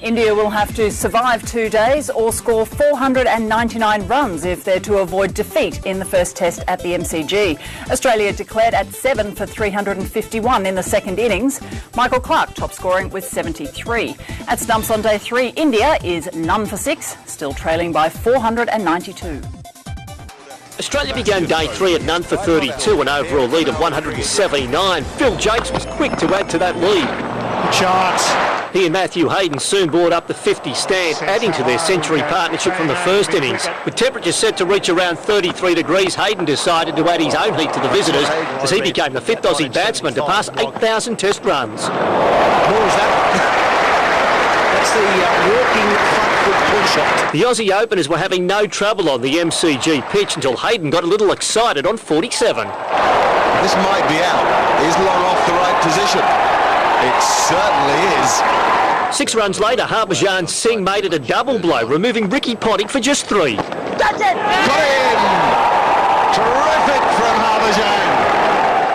India will have to survive 2 days or score 499 runs if they're to avoid defeat in the first test at the MCG. Australia declared at 7 for 351 in the second innings. Michael Clarke top scoring with 73. At stumps on day 3, India is none for 6, still trailing by 492. Australia began day 3 at none for 32, an overall lead of 179. Phil Jakes was quick to add to that lead. Good chance. He and Matthew Hayden soon brought up the 50 stand, adding to their century partnership from the first innings. With temperatures set to reach around 33 degrees, Hayden decided to add his own heat to the visitors as he became the 5th Aussie batsman to pass 8,000 test runs. What was that? That's the walking front foot pull shot. The Aussie openers were having no trouble on the MCG pitch until Hayden got a little excited on 47. This might be out. He's long off the right position. It certainly is. 6 runs later, Harbhajan Singh made it a double blow, removing Ricky Ponting for just 3. That's it! Got in! Terrific from Harbhajan.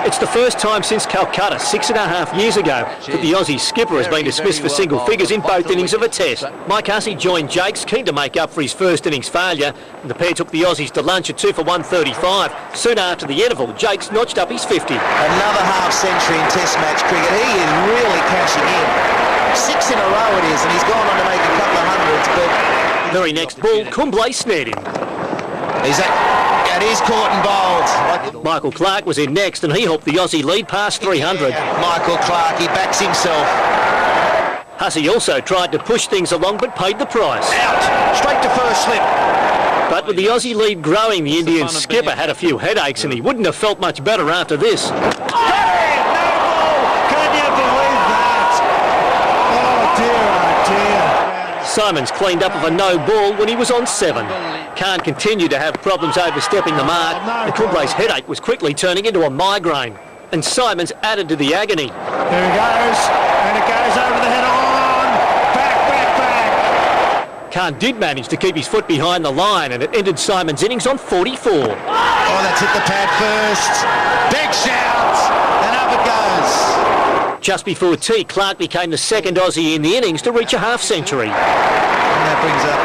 It's the first time since Calcutta 6.5 years ago that the Aussie skipper has been dismissed for single figures in both innings of a test. Mike Hussey joined Jakes, keen to make up for his first innings failure, and the pair took the Aussies to lunch at 2 for 135. Soon after the interval, Jakes notched up his 50. Another half century in test match cricket. He is really cashing in. 6 in a row it is, and he's gone on to make a couple of hundreds, but... Very next ball, Kumble snared him. It is caught and bowled. Michael Clarke was in next, and he helped the Aussie lead past 300. Michael Clarke, he backs himself. Hussey also tried to push things along, but paid the price. Out, straight to first slip. But with the Aussie lead growing, the Indian skipper had a few headaches, and he wouldn't have felt much better after this. Can you believe that? Oh dear. Simons cleaned up of a no ball when he was on 7. Khan continued to have problems overstepping the mark, and Kumble's headache was quickly turning into a migraine. And Simons added to the agony. There he goes, and it goes over the head on. Back. Khan did manage to keep his foot behind the line, and it ended Simons' innings on 44. Oh, that's hit the pad first. Big shout, and up it goes. Just before tea, Clarke became the second Aussie in the innings to reach a half century. And that brings up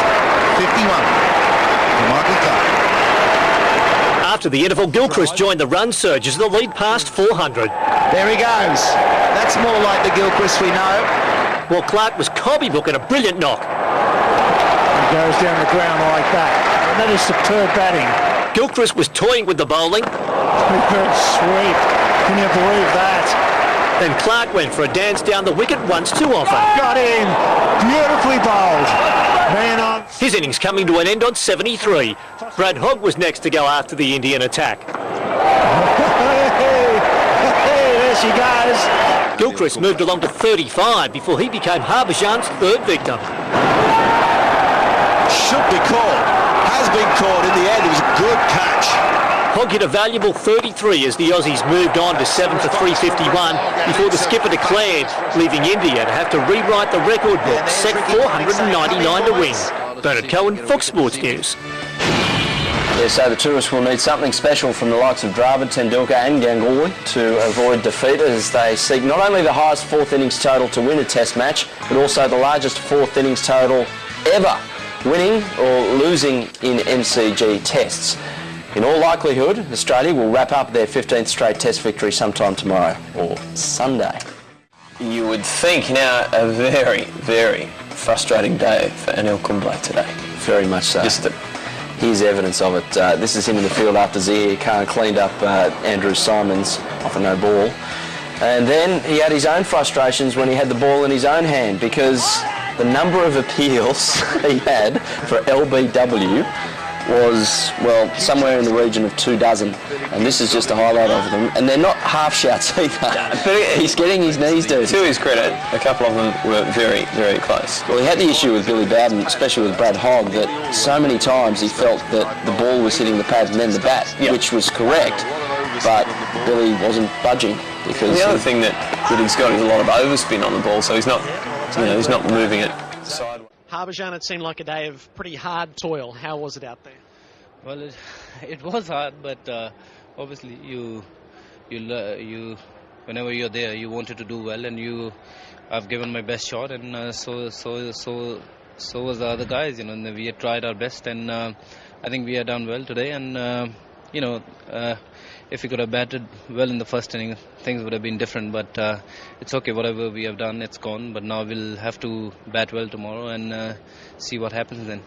51. Michael Clarke. After the interval, Gilchrist joined the run surge as the lead passed 400. There he goes. That's more like the Gilchrist we know. Well, Clarke was copybooking a brilliant knock. He goes down the ground like that. And that is superb batting. Gilchrist was toying with the bowling. Superb sweep. Can you believe that? Then Clarke went for a dance down the wicket once too often. Got in. Beautifully bowled. Man on. His innings coming to an end on 73. Brad Hogg was next to go after the Indian attack. There she goes. Gilchrist moved along to 35 before he became Harbhajan's 3rd victim. Should be caught. Has been caught in the end. It was a good catch. Hogg hit a valuable 33 as the Aussies moved on to 7 for 351 before the skipper declared, leaving India to have to rewrite the record book, set 499 to win. Bernard Cohen, Fox Sports News. Yeah, so the tourists will need something special from the likes of Dravid, Tendulkar and Ganguly to avoid defeat as they seek not only the highest 4th innings total to win a test match, but also the largest 4th innings total ever, winning or losing in MCG tests. In all likelihood, Australia will wrap up their 15th straight test victory sometime tomorrow or Sunday. You would think now a very, very frustrating day for Anil Kumble today. Very much so. Here's evidence of it. This is him in the field after Zaheer Khan cleaned up Andrew Simons off a no ball. And then he had his own frustrations when he had the ball in his own hand because the number of appeals he had for LBW was, well, somewhere in the region of 24, and this is just a highlight of them. And they're not half shouts either. He's getting his knees dirty. To his credit, a couple of them were very, very close. Well, he had the issue with Billy Bowden, especially with Brad Hogg, that so many times he felt that the ball was hitting the pad and then the bat, which was correct, but Billy wasn't budging. Because the other thing that he's got is a lot of overspin on the ball, so he's not moving it sideways. Harbhajan, it seemed like a day of pretty hard toil. How was it out there? Well, it was hard, but obviously you whenever you're there, you wanted to do well, and I've given my best shot, and so was the other guys. And we had tried our best, and I think we had done well today. And if we could have batted well in the first inning, things would have been different. But it's okay, whatever we have done, it's gone. But now we'll have to bat well tomorrow and see what happens then.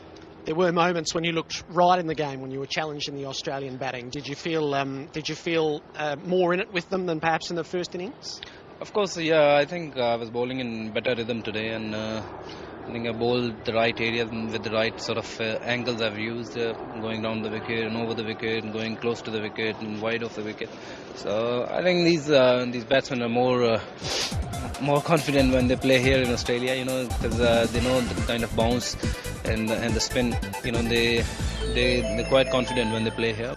There were moments when you looked right in the game, when you were challenged in the Australian batting. Did you feel more in it with them than perhaps in the first innings? Of course, yeah. I think I was bowling in better rhythm today, and I think I bowled the right areas with the right sort of angles I've used, going down the wicket and over the wicket and going close to the wicket and wide off the wicket. So I think these batsmen are more confident when they play here in Australia, because they know the kind of bounce and the spin. They're quite confident when they play here.